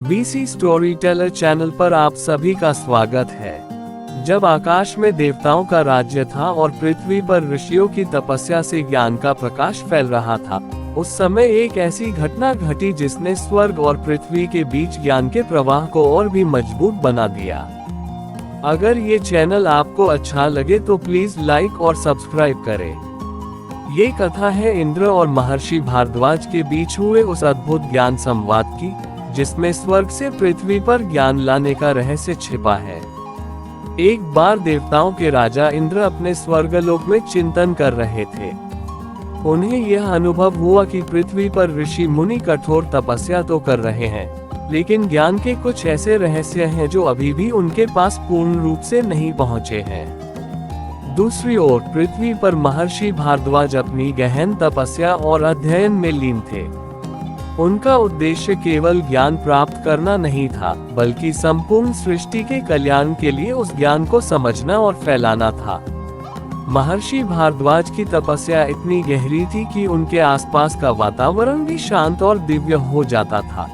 VC story teller channel पर आप सभी का स्वागत है। जब आकाश में देवताओं का राज्य था और पृथ्वी पर ऋषियों की तपस्या से ज्ञान का प्रकाश फैल रहा था, उस समय एक ऐसी घटना घटी जिसने स्वर्ग और पृथ्वी के बीच ज्ञान के प्रवाह को और भी मजबूत बना दिया। अगर ये चैनल आपको अच्छा लगे तो प्लीज लाइक और सब्सक्राइब करें। ये कथा है इंद्र और महर्षि भारद्वाज के बीच हुए उस अद्भुत ज्ञान संवाद की, जिसमें स्वर्ग से पृथ्वी पर ज्ञान लाने का रहस्य छिपा है। एक बार देवताओं के राजा इंद्र अपने स्वर्गलोक में चिंतन कर रहे थे। उन्हें यह अनुभव हुआ कि पृथ्वी पर ऋषि मुनि कठोर तपस्या तो कर रहे हैं, लेकिन ज्ञान के कुछ ऐसे रहस्य हैं जो अभी भी उनके पास पूर्ण रूप से नहीं पहुंचे हैं। दूसरी ओर पृथ्वी पर महर्षि भारद्वाज अपनी गहन तपस्या और अध्ययन में लीन थे। उनका उद्देश्य केवल ज्ञान प्राप्त करना नहीं था, बल्कि संपूर्ण सृष्टि के कल्याण के लिए उस ज्ञान को समझना और फैलाना था। महर्षि भारद्वाज की तपस्या इतनी गहरी थी कि उनके आसपास का वातावरण भी शांत और दिव्य हो जाता था।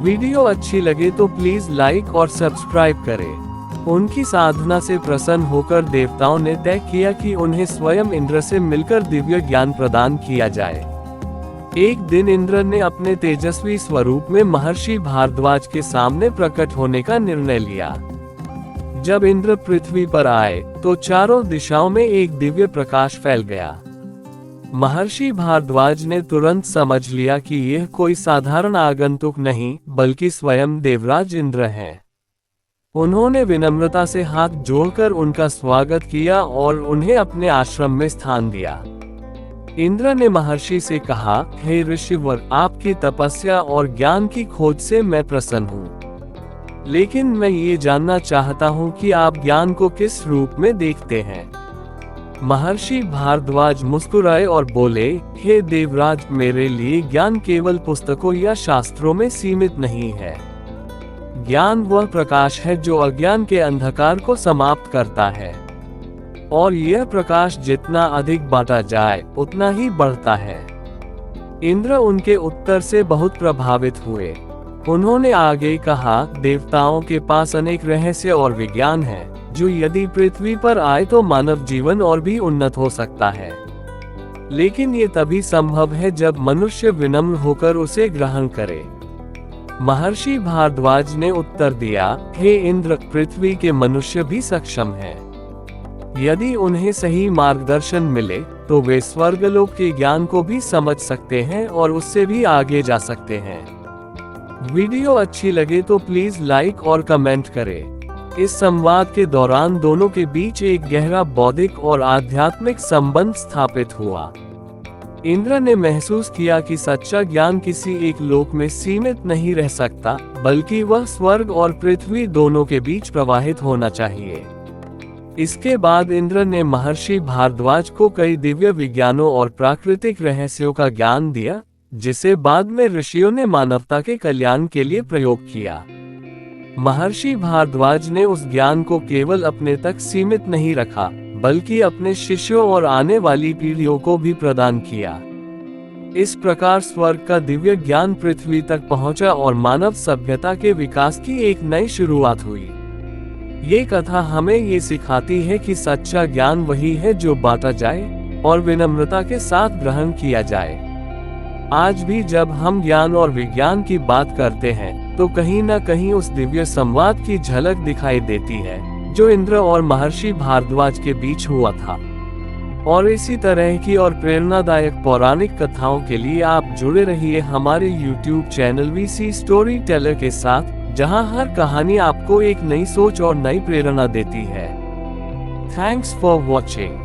वीडियो अच्छी लगे तो प्लीज लाइक और सब्सक्राइब करें। उनकी साधना से प्रसन्न होकर देवताओं ने तय किया कि उन्हें स्वयं इंद्र से मिलकर दिव्य ज्ञान प्रदान किया जाए। एक दिन इंद्र ने अपने तेजस्वी स्वरूप में महर्षि भारद्वाज के सामने प्रकट होने का निर्णय लिया। जब इंद्र पृथ्वी पर आए तो चारों दिशाओं में एक दिव्य प्रकाश फैल गया। महर्षि भारद्वाज ने तुरंत समझ लिया कि यह कोई साधारण आगंतुक नहीं, बल्कि स्वयं देवराज इंद्र हैं। उन्होंने विनम्रता से हाथ जोड़कर उनका स्वागत किया और उन्हें अपने आश्रम में स्थान दिया। इंद्र ने महर्षि से कहा, हे ऋषिवर, आपकी तपस्या और ज्ञान की खोज से मैं प्रसन्न हूँ, लेकिन मैं ये जानना चाहता हूँ कि आप ज्ञान को किस रूप में देखते हैं। महर्षि भारद्वाज मुस्कुराए और बोले, हे देवराज, मेरे लिए ज्ञान केवल पुस्तकों या शास्त्रों में सीमित नहीं है। ज्ञान वह प्रकाश है जो अज्ञान के अंधकार को समाप्त करता है, और यह प्रकाश जितना अधिक बांटा जाए उतना ही बढ़ता है। इंद्र उनके उत्तर से बहुत प्रभावित हुए। उन्होंने आगे कहा, देवताओं के पास अनेक रहस्य और विज्ञान है, जो यदि पृथ्वी पर आए तो मानव जीवन और भी उन्नत हो सकता है। लेकिन ये तभी संभव है जब मनुष्य विनम्र होकर उसे ग्रहण करे। महर्षि भारद्वाज ने उत्तर दिया, हे इंद्र, पृथ्वी के मनुष्य भी सक्षम हैं। यदि उन्हें सही मार्गदर्शन मिले तो वे स्वर्गलोक के ज्ञान को भी समझ सकते हैं और उससे भी आगे जा सकते हैं। वीडियो अच्छी लगे तो प्लीज लाइक और कमेंट करें। इस संवाद के दौरान दोनों के बीच एक गहरा बौद्धिक और आध्यात्मिक संबंध स्थापित हुआ। इंद्र ने महसूस किया कि सच्चा ज्ञान किसी एक लोक में सीमित नहीं रह सकता, बल्कि वह स्वर्ग और पृथ्वी दोनों के बीच प्रवाहित होना चाहिए। इसके बाद इंद्र ने महर्षि भारद्वाज को कई दिव्य विज्ञानों और प्राकृतिक रहस्यों का ज्ञान दिया, जिसे बाद में ऋषियों ने मानवता के कल्याण के लिए प्रयोग किया। महर्षि भारद्वाज ने उस ज्ञान को केवल अपने तक सीमित नहीं रखा, बल्कि अपने शिष्यों और आने वाली पीढ़ियों को भी प्रदान किया। इस प्रकार स्वर्ग का दिव्य ज्ञान पृथ्वी तक पहुंचा और मानव सभ्यता के विकास की एक नई शुरुआत हुई। ये कथा हमें ये सिखाती है कि सच्चा ज्ञान वही है जो बांटा जाए और विनम्रता के साथ ग्रहण किया जाए। आज भी जब हम ज्ञान और विज्ञान की बात करते हैं तो कहीं न कहीं उस दिव्य संवाद की झलक दिखाई देती है, जो इंद्र और महर्षि भारद्वाज के बीच हुआ था। और इसी तरह की और प्रेरणादायक पौराणिक कथाओं के लिए आप जुड़े रहिए हमारे YouTube channel VC story teller के साथ, जहां हर कहानी आपको एक नई सोच और नई प्रेरणा देती है। Thanks for watching.